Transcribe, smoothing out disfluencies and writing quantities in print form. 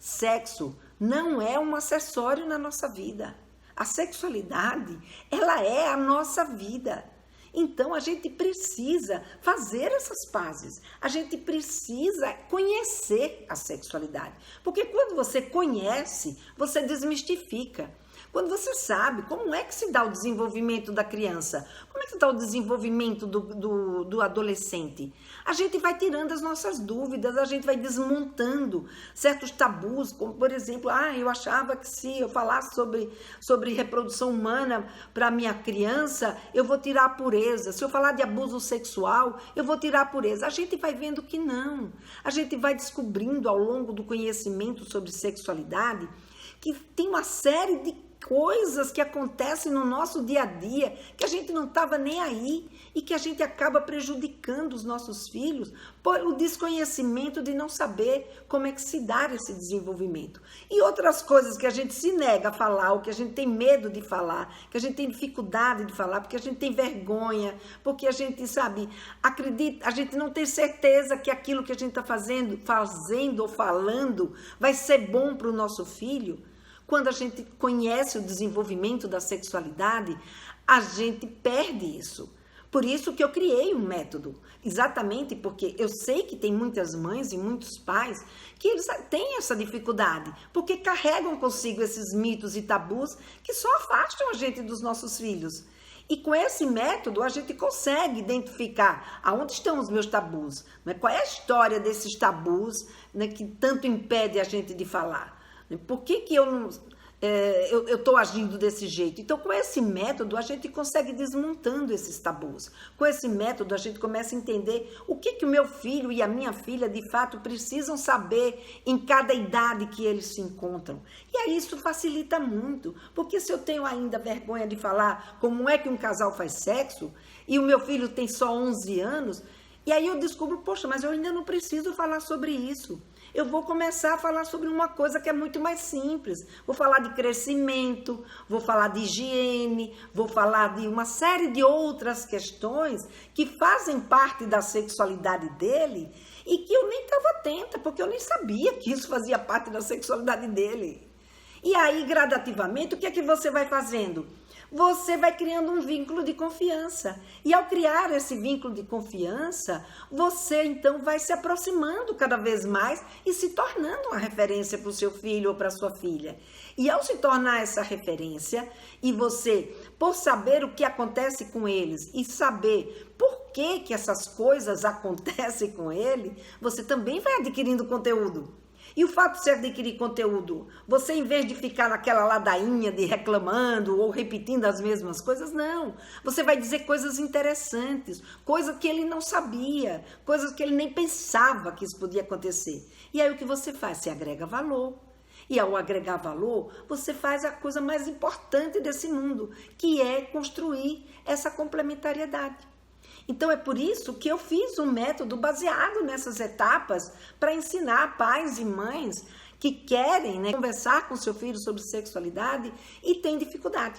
Sexo não é um acessório na nossa vida. A sexualidade, ela é a nossa vida. Então, a gente precisa fazer essas pazes. A gente precisa conhecer a sexualidade. Porque quando você conhece, você desmistifica. Quando você sabe como é que se dá o desenvolvimento da criança, como é que se dá o desenvolvimento do adolescente, a gente vai tirando as nossas dúvidas, a gente vai desmontando certos tabus, como por exemplo, eu achava que se eu falasse sobre reprodução humana para minha criança, eu vou tirar a pureza. Se eu falar de abuso sexual, eu vou tirar a pureza. A gente vai vendo que não. A gente vai descobrindo ao longo do conhecimento sobre sexualidade que tem uma série de coisas que acontecem no nosso dia a dia que a gente não estava nem aí e que a gente acaba prejudicando os nossos filhos por o desconhecimento de não saber como é que se dá esse desenvolvimento. E outras coisas que a gente se nega a falar, ou que a gente tem medo de falar, que a gente tem dificuldade de falar, porque a gente tem vergonha, porque a gente, acredita, a gente não tem certeza que aquilo que a gente está fazendo ou falando vai ser bom para o nosso filho. Quando a gente conhece o desenvolvimento da sexualidade, a gente perde isso. Por isso que eu criei um método, exatamente porque eu sei que tem muitas mães e muitos pais que eles têm essa dificuldade, porque carregam consigo esses mitos e tabus que só afastam a gente dos nossos filhos. E com esse método a gente consegue identificar aonde estão os meus tabus, né? Qual é a história desses tabus, né, que tanto impede a gente de falar. Por que eu estou agindo desse jeito? Então, com esse método, a gente consegue ir desmontando esses tabus. Com esse método, a gente começa a entender o que o meu filho e a minha filha, de fato, precisam saber em cada idade que eles se encontram. E aí isso facilita muito, porque se eu tenho ainda vergonha de falar como é que um casal faz sexo, e o meu filho tem só 11 anos, e aí eu descubro, poxa, mas eu ainda não preciso falar sobre isso. Eu vou começar a falar sobre uma coisa que é muito mais simples. Vou falar de crescimento, vou falar de higiene, vou falar de uma série de outras questões que fazem parte da sexualidade dele e que eu nem estava atenta, porque eu nem sabia que isso fazia parte da sexualidade dele. E aí, gradativamente, o que é que você vai fazendo? Você vai criando um vínculo de confiança. E ao criar esse vínculo de confiança, você então vai se aproximando cada vez mais e se tornando uma referência para o seu filho ou para a sua filha. E ao se tornar essa referência, e você, por saber o que acontece com eles e saber por que essas coisas acontecem com ele, você também vai adquirindo conteúdo. E o fato de você adquirir conteúdo, você em vez de ficar naquela ladainha de reclamando ou repetindo as mesmas coisas, não. Você vai dizer coisas interessantes, coisas que ele não sabia, coisas que ele nem pensava que isso podia acontecer. E aí o que você faz? Você agrega valor. E ao agregar valor, você faz a coisa mais importante desse mundo, que é construir essa complementariedade. Então, é por isso que eu fiz um método baseado nessas etapas para ensinar pais e mães que querem, conversar com seu filho sobre sexualidade e têm dificuldade.